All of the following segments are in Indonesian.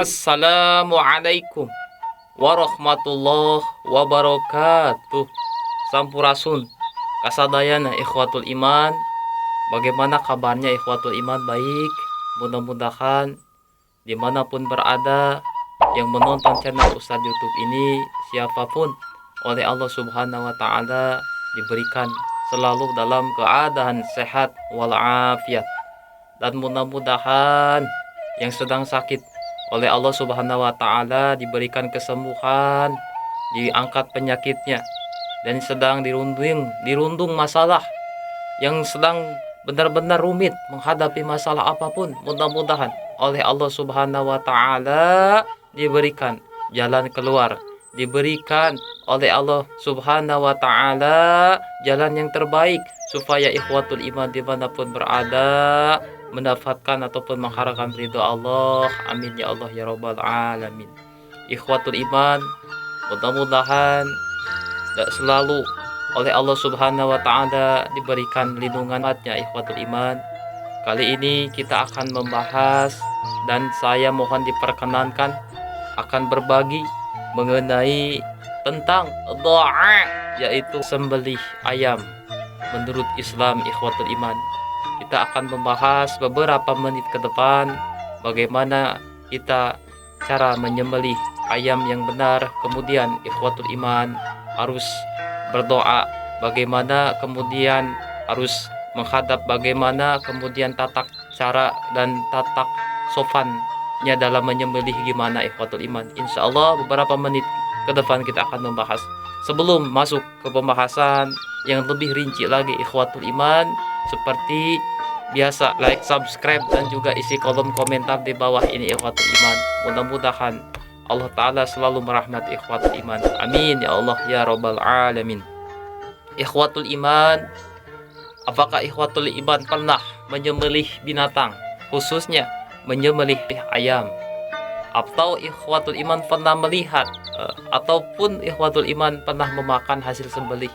Assalamualaikum warahmatullahi wabarakatuh. Sampurasun kasadayana ikhwatul iman. Bagaimana kabarnya ikhwatul iman? Baik. Mudah-mudahan dimanapun berada yang menonton channel Ustadz YouTube ini, siapapun oleh Allah Subhanahu wa Ta'ala diberikan selalu dalam keadaan sehat walafiat, dan mudah-mudahan yang sedang sakit oleh Allah Subhanahu wa Ta'ala diberikan kesembuhan, diangkat penyakitnya, dan sedang dirundung masalah yang sedang benar-benar rumit menghadapi masalah apapun, mudah-mudahan oleh Allah Subhanahu wa Ta'ala diberikan jalan keluar, diberikan oleh Allah Subhanahu wa Ta'ala jalan yang terbaik supaya ikhwatul iman dimanapun berada mendapatkan ataupun mengharapkan ridho Allah. Amin ya Allah ya Rabbal Alamin. Ikhwatul iman, mudah-mudahan selalu oleh Allah Subhanahu wa Ta'ala diberikan lindungannya ikhwatul iman. Kali ini kita akan membahas, dan saya mohon diperkenankan akan berbagi mengenai tentang doa, yaitu sembelih ayam menurut Islam ikhwatul iman. Kita akan membahas beberapa menit ke depan bagaimana kita cara menyembelih ayam yang benar. Kemudian ikhwatul iman harus berdoa bagaimana, kemudian harus menghadap bagaimana, kemudian tatak cara dan tatak sofannya dalam menyembelih gimana ikhwatul iman. Insya Allah beberapa menit ke depan kita akan membahas. Sebelum masuk ke pembahasan yang lebih rinci lagi ikhwatul iman, seperti biasa like, subscribe, dan juga isi kolom komentar di bawah ini ikhwatul iman. Mudah-mudahan Allah Ta'ala selalu merahmati ikhwatul iman. Amin ya Allah ya Rabbal Alamin. Ikhwatul iman, apakah ikhwatul iman pernah menyembelih binatang, khususnya menyembelih ayam? Atau ikhwatul iman pernah melihat ataupun ikhwatul iman pernah memakan hasil sembelih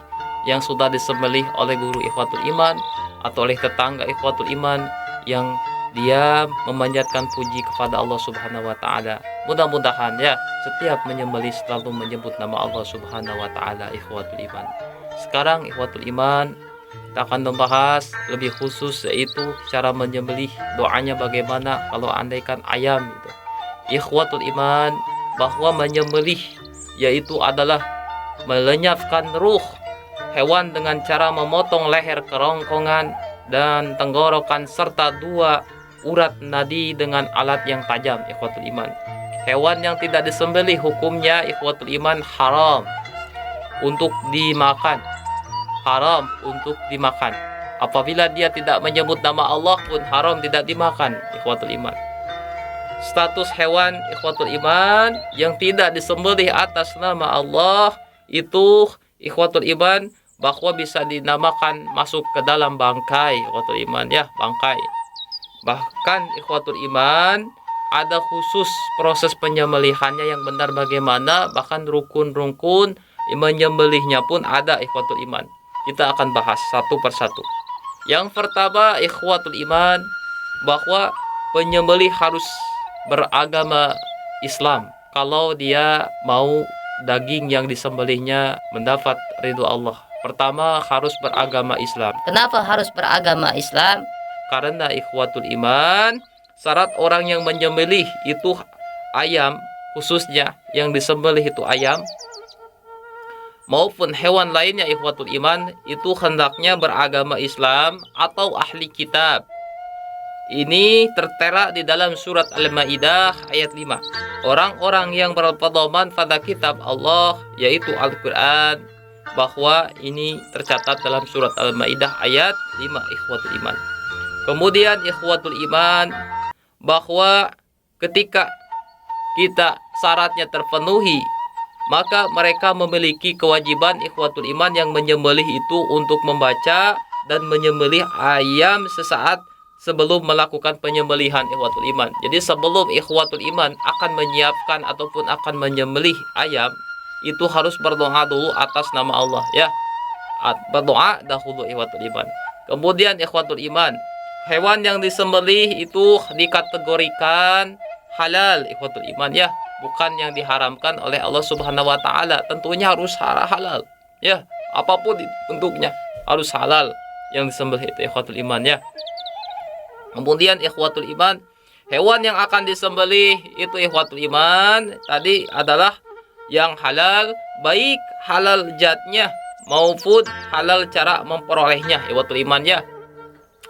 yang sudah disembelih oleh guru ikhwatul iman atau oleh tetangga ikhwatul iman yang dia memanjatkan puji kepada Allah Subhanahu wa Ta'ala? Mudah-mudahan ya setiap menyembelih selalu menyebut nama Allah Subhanahu wa Ta'ala ikhwatul iman. Sekarang ikhwatul iman kita akan membahas lebih khusus, yaitu cara menyembelih, doanya bagaimana kalau andaikan ayam gitu. Ikhwatul iman, bahwa menyembelih yaitu adalah melenyapkan ruh hewan dengan cara memotong leher, kerongkongan, dan tenggorokan serta dua urat nadi dengan alat yang tajam ikhwatul iman. Hewan yang tidak disembelih hukumnya ikhwatul iman haram untuk dimakan. Haram untuk dimakan. Apabila dia tidak menyebut nama Allah pun haram tidak dimakan ikhwatul iman. Status hewan ikhwatul iman yang tidak disembelih atas nama Allah itu ikhwatul iman bahwa bisa dinamakan masuk ke dalam bangkai ikhwatul iman ya, bangkai. Bahkan ikhwatul iman ada khusus proses penyembelihannya yang benar bagaimana, bahkan rukun-rukun menyembelihnya pun ada ikhwatul iman. Kita akan bahas satu persatu. Yang pertama ikhwatul iman, bahwa penyembelih harus beragama Islam kalau dia mau daging yang disembelihnya mendapat ridho Allah. Pertama harus beragama Islam. Kenapa harus beragama Islam? Karena ikhwatul iman, syarat orang yang menyembelih itu ayam, khususnya yang disembelih itu ayam maupun hewan lainnya ikhwatul iman, itu hendaknya beragama Islam atau ahli kitab. Ini tertera di dalam surat Al-Maidah ayat 5. Orang-orang yang berpedoman pada kitab Allah yaitu Al-Quran, bahwa ini tercatat dalam surat Al-Maidah ayat 5 ikhwatul iman. Kemudian ikhwatul iman, bahwa ketika kita syaratnya terpenuhi, maka mereka memiliki kewajiban ikhwatul iman yang menyembelih itu untuk membaca dan menyembelih ayam sesaat sebelum melakukan penyembelihan ikhwatul iman. Jadi sebelum ikhwatul iman akan menyiapkan ataupun akan menyembelih ayam, itu harus berdoa dulu atas nama Allah ya. Berdoa dahulu ikhwatul iman. Kemudian ikhwatul iman, hewan yang disembelih itu dikategorikan halal ikhwatul iman ya, bukan yang diharamkan oleh Allah Subhanahu wa taala. Tentunya harus halal ya, apapun bentuknya harus halal yang disembelih itu ikhwatul iman ya. Kemudian ikhwatul iman, hewan yang akan disembelih itu ikhwatul iman tadi adalah yang halal, baik halal zatnya maupun halal cara memperolehnya ikhwatul iman ya.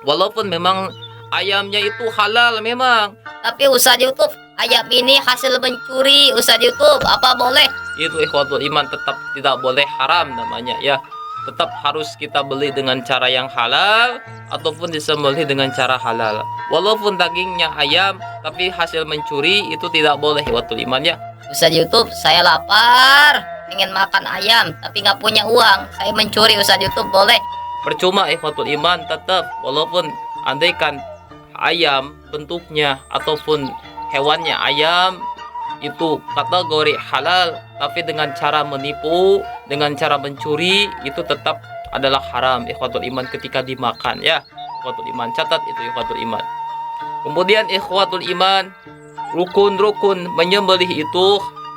Walaupun memang ayamnya itu halal memang, Tapi Ustaz YouTube, ayam ini hasil mencuri Ustaz YouTube, apa boleh? itu ikhwatul iman tetap tidak boleh, haram namanya ya. Tetap harus kita beli dengan cara yang halal ataupun disembelih dengan cara halal. Walaupun dagingnya ayam tapi hasil mencuri itu tidak boleh ikhwatul iman ya. Ustaz YouTube, saya lapar, pengen makan ayam tapi nggak punya uang. Saya mencuri Ustaz YouTube, boleh? Percuma ikhwatul iman, tetap walaupun andaikan ayam bentuknya ataupun hewannya ayam itu kategori halal, tapi dengan cara menipu, dengan cara mencuri, itu tetap adalah haram ikhwatul iman ketika dimakan ya ikhwatul iman. Catat itu ikhwatul iman. Kemudian ikhwatul iman, rukun-rukun menyembelih itu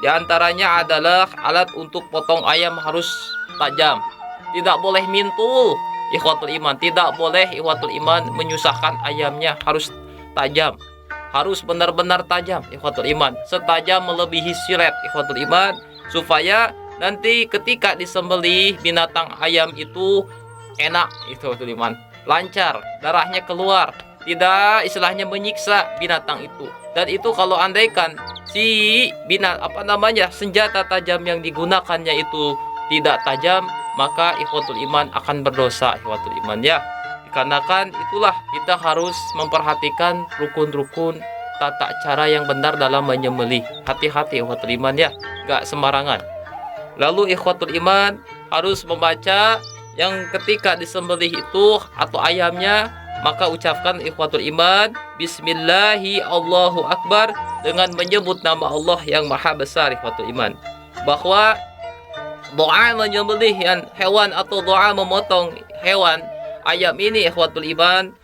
diantaranya adalah alat untuk potong ayam harus tajam, tidak boleh mintul ikhwatul iman, tidak boleh ikhwatul iman menyusahkan ayamnya, harus tajam, harus benar-benar tajam ikhwatul iman, setajam melebihi silet ikhwatul iman, supaya nanti ketika disembelih binatang ayam itu enak ikhwatul iman, lancar, darahnya keluar, tidak istilahnya menyiksa binatang itu. Dan itu kalau andaikan si senjata tajam yang digunakannya itu tidak tajam, maka ikhwatul iman akan berdosa ikhwatul iman ya. Dikarenakan itulah kita harus memperhatikan rukun-rukun tata cara yang benar dalam menyembelih. Hati-hati ikhwatul iman ya, gak sembarangan. Lalu ikhwatul iman harus membaca yang ketika disembelih itu atau ayamnya, maka ucapkan ikhwatul iman Bismillahi Allahu Akbar dengan menyebut nama Allah yang maha besar ikhwatul iman. Bahwa doa menyembelih hewan atau doa memotong hewan ayam ini ikhwatul iman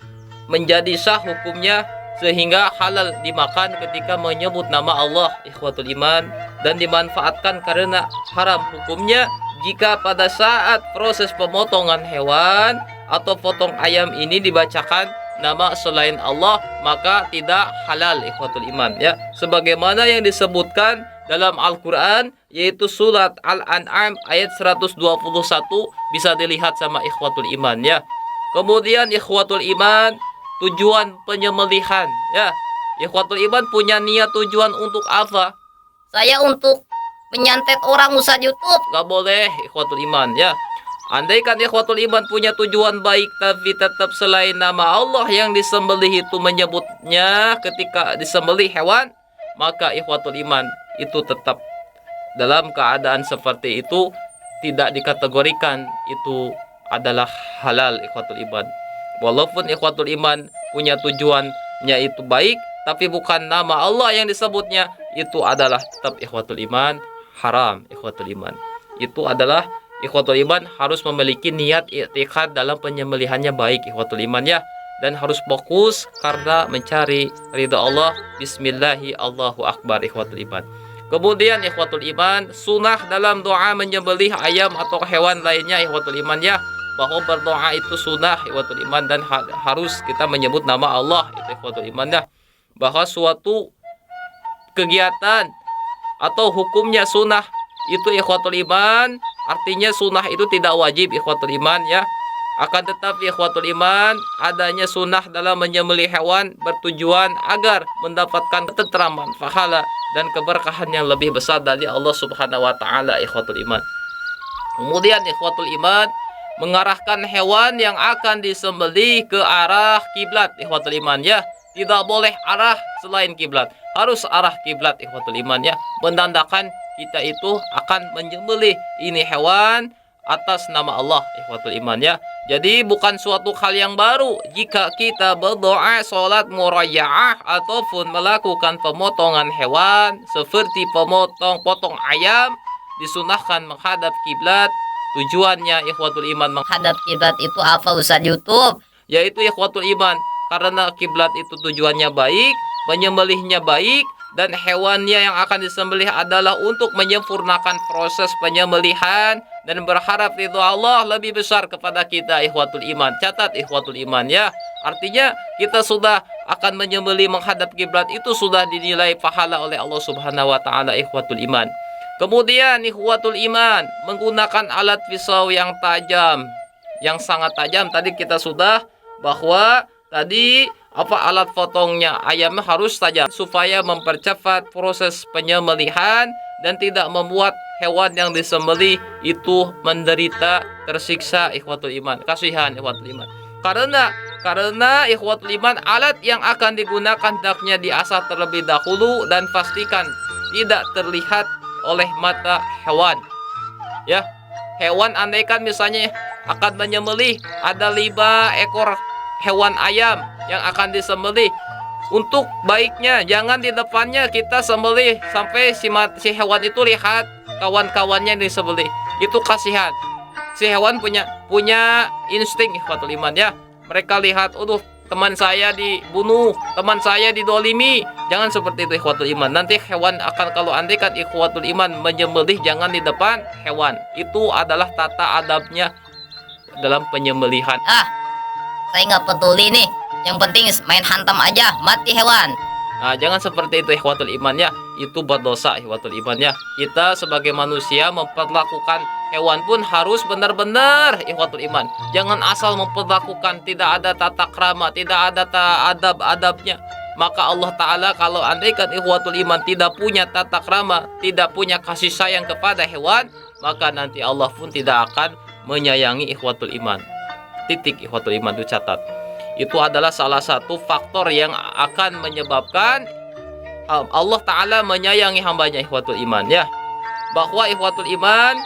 menjadi sah hukumnya, sehingga halal dimakan ketika menyebut nama Allah ikhwatul iman, dan dimanfaatkan karena haram hukumnya jika pada saat proses pemotongan hewan atau potong ayam ini dibacakan nama selain Allah, maka tidak halal ikhwatul iman ya, sebagaimana yang disebutkan dalam Al-Quran, yaitu surat Al-An'am ayat 121, bisa dilihat sama ikhwatul iman ya. Kemudian ikhwatul iman, tujuan penyembelihan ya, ikhwatul iman punya niat tujuan untuk apa? Saya untuk menyantet orang Ustaz YouTube. Gak boleh ikhwatul iman ya. Andaikan ikhwatul iman punya tujuan baik tapi tetap selain nama Allah yang disembelih itu menyebutnya ketika disembelih hewan, maka ikhwatul iman itu tetap dalam keadaan seperti itu tidak dikategorikan itu adalah halal ikhwatul iman. Walaupun ikhwatul iman punya tujuannya itu baik, tapi bukan nama Allah yang disebutnya, itu adalah tetap ikhwatul iman haram ikhwatul iman. Itu adalah ikhwatul iman harus memiliki niat i'tiqad dalam penyembelihannya baik ikhwatul iman ya, dan harus fokus karena mencari ridha Allah. Bismillahi Allahu Akbar ikhwatul iman. Kemudian ikhwatul iman, sunnah dalam doa menyembelih ayam atau hewan lainnya ikhwatul iman ya, bahwa berdoa itu sunnah ikhwatul iman, dan harus kita menyebut nama Allah itu ikhwatul iman ya. Bahwa suatu kegiatan atau hukumnya sunnah itu ikhwatul iman, artinya sunnah itu tidak wajib ikhwatul iman ya. Akan tetapi ikhwatul iman, adanya sunnah dalam menyembelih hewan bertujuan agar mendapatkan ketentraman, pahala dan keberkahan yang lebih besar dari Allah Subhanahu wa taala ikhwatul iman. Kemudian ikhwatul iman, mengarahkan hewan yang akan disembelih ke arah kiblat ikhwatul iman ya. Tidak boleh arah selain kiblat, harus arah kiblat ikhwatul iman ya. Menandakan kita itu akan menyembelih ini hewan atas nama Allah ikhwatul iman ya. Jadi bukan suatu hal yang baru jika kita berdoa sholat murajaah ataupun melakukan pemotongan hewan seperti potong ayam, disunahkan menghadap kiblat. Tujuannya ikhwatul iman Menghadap kiblat itu apa Ustaz YouTube? yaitu ikhwatul iman karena kiblat itu tujuannya baik, menyembelihnya baik, dan hewannya yang akan disembelih adalah untuk menyempurnakan proses penyembelihan dan berharap ridho Allah lebih besar kepada kita ikhwatul iman. Catat ikhwatul iman ya. Artinya kita sudah akan menyembelih menghadap kiblat itu sudah dinilai pahala oleh Allah Subhanahu wa taala ikhwatul iman. Kemudian ikhwatul iman menggunakan alat pisau yang tajam, yang sangat tajam. Tadi kita sudah bahwa tadi alat potongnya ayamnya harus tajam supaya mempercepat proses penyembelihan dan tidak membuat hewan yang disembelih itu menderita, tersiksa ikhwatul iman. Kasihan ikhwatul iman. Karena ikhwatul iman alat yang akan digunakan hendaknya diasah terlebih dahulu dan pastikan tidak terlihat oleh mata hewan. Ya, hewan andaikan misalnya akan menyembelih ada 5 ekor hewan ayam yang akan disembelih. Untuk baiknya jangan di depannya kita sembelih sampai si hewan itu lihat kawan-kawannya yang disembelih. Itu kasihan. Si hewan punya insting ikhwatul iman ya. Mereka lihat, teman saya dibunuh, teman saya didolimi. Jangan seperti itu ikhwatul iman. Nanti hewan akan, kalau andaikan ikhwatul iman menyembelih jangan di depan hewan. Itu adalah tata adabnya dalam penyembelihan. Saya nggak peduli nih. Yang penting main hantam aja, mati hewan. Nah, jangan seperti itu ikhwatul iman ya. Itu berdosa ikhwatul iman ya. Kita sebagai manusia memperlakukan hewan pun harus benar-benar ikhwatul iman. Jangan asal memperlakukan, tidak ada tata krama, tidak ada adab-adabnya. Maka Allah Ta'ala kalau andaikan ikhwatul iman tidak punya tata krama, tidak punya kasih sayang kepada hewan, maka nanti Allah pun tidak akan menyayangi ikhwatul iman. Titik ikhwatul iman, itu catat. Itu adalah salah satu faktor yang akan menyebabkan Allah Ta'ala menyayangi hambanya ikhwatul iman ya. Bahwa ikhwatul iman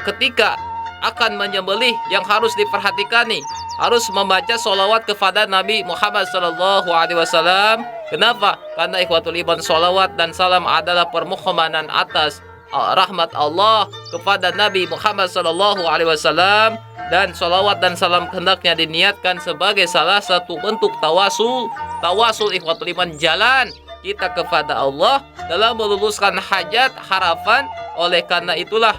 ketika akan menyembelih yang harus diperhatikan nih, harus membaca sholawat kepada Nabi Muhammad SAW. Kenapa? Karena ikhwatul iman sholawat dan salam adalah permohonan atas rahmat Allah kepada Nabi Muhammad SAW. Dan sholawat dan salam hendaknya diniatkan sebagai salah satu bentuk tawasul ikhwatul iman, jalan kita kepada Allah dalam meluluskan hajat harapan. Oleh karena itulah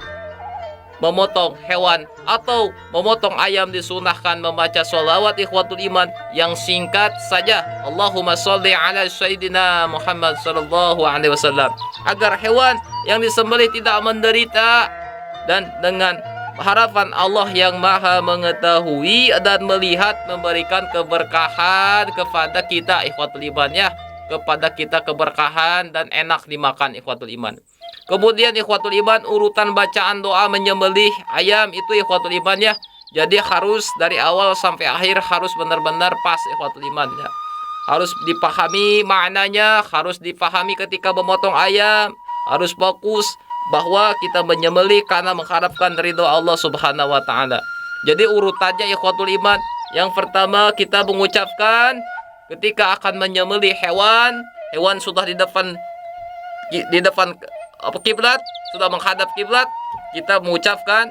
memotong hewan atau memotong ayam disunahkan membaca sholawat ikhwatul iman yang singkat saja. Allahumma sholli ala sayyidina Muhammad sallallahu alaihi wasallam, agar hewan yang disembelih tidak menderita, dan dengan harapan Allah yang maha mengetahui dan melihat memberikan keberkahan kepada kita ikhwatul iman ya, kepada kita keberkahan dan enak dimakan ikhwatul iman. Kemudian ikhwatul iman urutan bacaan doa menyembelih ayam itu ikhwatul iman ya. Jadi harus dari awal sampai akhir harus benar-benar pas ikhwatul iman ya. Harus dipahami maknanya, harus dipahami ketika memotong ayam, harus fokus bahwa kita menyembelih karena mengharapkan ridho Allah Subhanahu wa taala. Jadi urutannya ikhwatul iman, yang pertama kita mengucapkan ketika akan menyembelih hewan sudah di depan kiblat, sudah menghadap kiblat, kita mengucapkan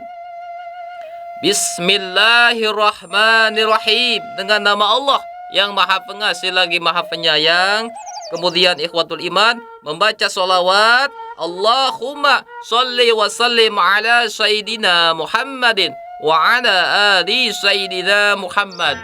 Bismillahirrahmanirrahim dengan nama Allah yang Maha Pengasih lagi Maha Penyayang. Kemudian ikhwatul iman membaca sholawat Allahumma sholli wa sallim ala sayyidina Muhammadin wa ala ali sayyidina Muhammad.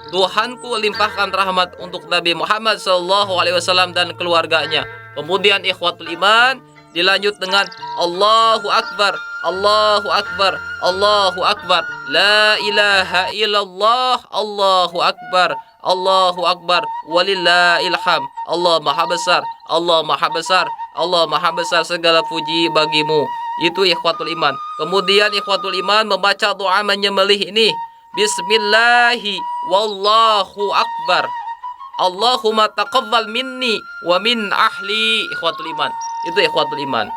Tuhanku limpahkan rahmat untuk Nabi Muhammad sallallahu alaihi wasallam dan keluarganya. Kemudian ikhwatul iman dilanjut dengan Allahu Akbar, Allahu Akbar, Allahu Akbar, la ilaha illallah, Allahu Akbar, Allahu Akbar, walillahil hamd. Allah Maha Besar, Allah Maha Besar, Allah Maha Besar, segala puji bagimu. Itu ikhwatul iman. Kemudian ikhwatul iman membaca doa menyembelih ini. Bismillahi wallahu akbar. Allahumma taqabbal minni wa min ahli. Ikhwatul iman. Itu ikhwatul iman.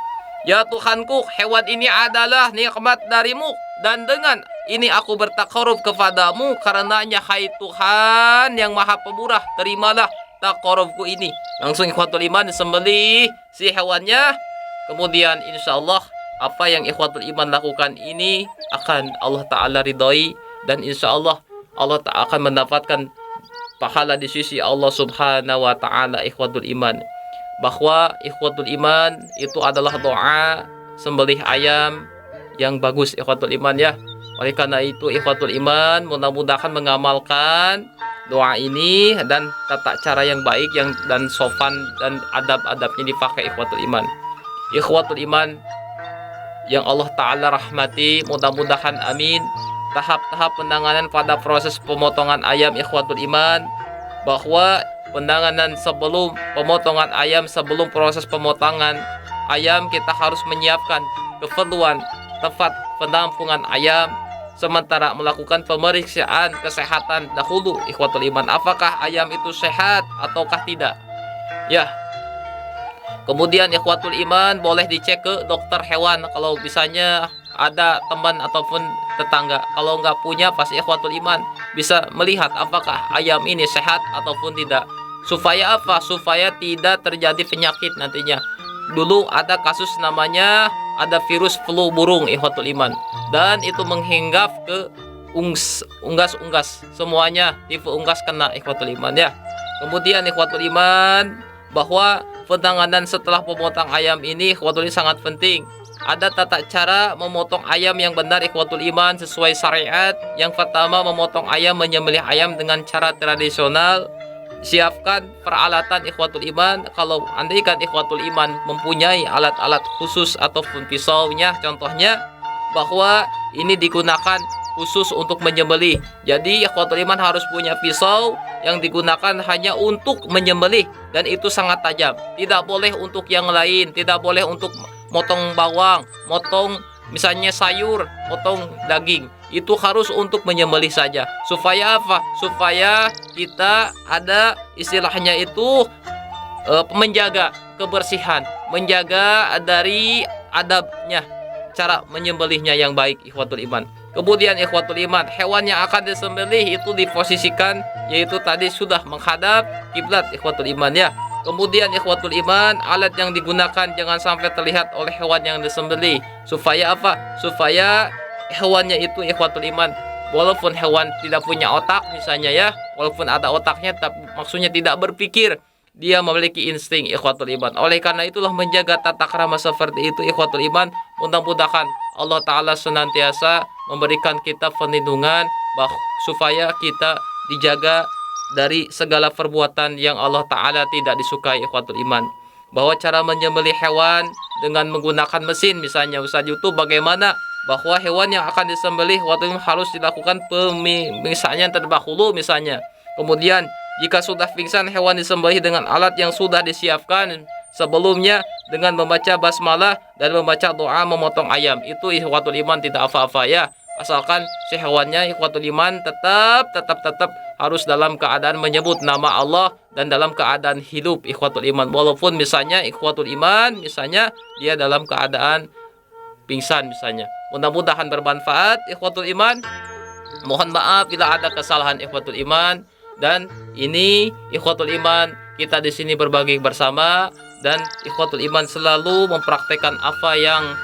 Ya Tuhanku, hewan ini adalah nikmat darimu, dan dengan ini aku bertakarub kepadamu. Karenanya hai Tuhan yang Maha Pemurah, terimalah takarubku ini. Langsung ikhwatul iman disembelih si hewannya. Kemudian insya Allah apa yang ikhwatul iman lakukan ini akan Allah Ta'ala ridhoi, dan insya Allah Allah Ta'ala akan mendapatkan pahala di sisi Allah Subhanahu wa Ta'ala ikhwatul iman. bahwa ikhwatul iman itu adalah doa sembelih ayam yang bagus ikhwatul iman ya. Oleh karena itu ikhwatul iman mudah-mudahan mengamalkan doa ini dan tata cara yang baik dan sopan dan adab-adabnya dipakai ikhwatul iman. Ikhwatul iman yang Allah Ta'ala rahmati, mudah-mudahan amin. Tahap-tahap penanganan pada proses pemotongan ayam ikhwatul iman, bahwa penanganan sebelum pemotongan ayam, sebelum proses pemotongan ayam kita harus menyiapkan keperluan tempat penampungan ayam, sementara melakukan pemeriksaan kesehatan dahulu ikhwatul iman, apakah ayam itu sehat ataukah tidak ya. Kemudian ikhwatul iman boleh dicek ke dokter hewan kalau misalnya ada teman ataupun tetangga. Kalau nggak punya, pasti ikhwatul iman bisa melihat apakah ayam ini sehat ataupun tidak. Supaya apa? Supaya tidak terjadi penyakit nantinya. Dulu ada kasus namanya ada virus flu burung ikhwatul iman, dan itu menghinggap ke unggas-unggas, semuanya tipe unggas kena ikhwatul iman ya. Kemudian ikhwatul iman bahwa penanganan setelah pemotong ayam ini ikhwatul iman sangat penting. Ada tata cara memotong ayam yang benar ikhwatul iman sesuai syariat. Yang pertama, memotong ayam, menyembelih ayam dengan cara tradisional. Siapkan peralatan ikhwatul iman. Kalau andaikan ikhwatul iman mempunyai alat-alat khusus ataupun pisaunya, contohnya bahwa ini digunakan khusus untuk menyembelih. Jadi ikhwatul iman harus punya pisau yang digunakan hanya untuk menyembelih, dan itu sangat tajam. Tidak boleh untuk yang lain, tidak boleh untuk motong bawang, motong misalnya sayur, motong daging. Itu harus untuk menyembelih saja. Supaya apa? Supaya kita ada istilahnya itu menjaga kebersihan, menjaga dari adabnya, cara menyembelihnya yang baik ikhwatul iman. Kemudian ikhwatul iman, hewan yang akan disembelih itu diposisikan, yaitu tadi sudah menghadap kiblat ikhwatul iman ya. Kemudian ikhwatul iman, alat yang digunakan jangan sampai terlihat oleh hewan yang disembelih. Supaya apa? Supaya hewannya itu ikhwatul iman, walaupun hewan tidak punya otak misalnya ya, walaupun ada otaknya tapi maksudnya tidak berpikir, dia memiliki insting ikhwatul iman. Oleh karena itulah menjaga tata krama seperti itu ikhwatul iman. Mudah-mudahan Allah Ta'ala senantiasa memberikan kita perlindungan supaya kita dijaga dari segala perbuatan yang Allah Ta'ala tidak disukai ikhwatul iman. Bahwa cara menyembelih hewan dengan menggunakan mesin misalnya, Ustaz YouTube bagaimana bahwa hewan yang akan disembelih waktu itu harus dilakukan pemeriksaan terdahulu misalnya. Kemudian jika sudah pingsan, hewan disembelih dengan alat yang sudah disiapkan sebelumnya dengan membaca basmalah dan membaca doa memotong ayam. Itu ikhwatul iman tidak apa-apa ya. Asalkan si hewannya ikhwatul iman tetap harus dalam keadaan menyebut nama Allah dan dalam keadaan hidup ikhwatul iman. Walaupun misalnya ikhwatul iman misalnya dia dalam keadaan pingsan misalnya. Mudah-mudahan bermanfaat ikhwatul iman. Mohon maaf bila ada kesalahan ikhwatul iman. Dan ini ikhwatul iman, kita di sini berbagi bersama, dan ikhwatul iman selalu mempraktekkan apa yang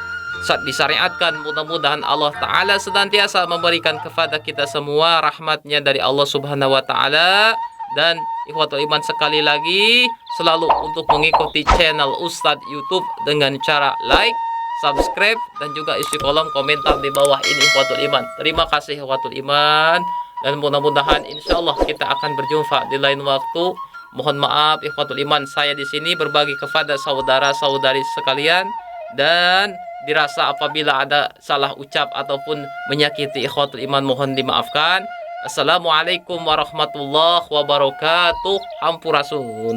disyariatkan. Mudah-mudahan Allah Ta'ala senantiasa memberikan kepada kita semua rahmatnya dari Allah Subhanahu Wa Ta'ala. Dan ikhwatul iman sekali lagi selalu untuk mengikuti channel Ustadz YouTube dengan cara like, subscribe, dan juga isi kolom komentar di bawah ini ikhwatul iman. Terima kasih ikhwatul iman. Dan mudah-mudahan insya Allah kita akan berjumpa di lain waktu. Mohon maaf ikhwatul iman, saya di sini berbagi kepada saudara-saudari sekalian, dan dirasa apabila ada salah ucap ataupun menyakiti ikhwatul iman mohon dimaafkan. Assalamualaikum warahmatullahi wabarakatuh. Hampurasun.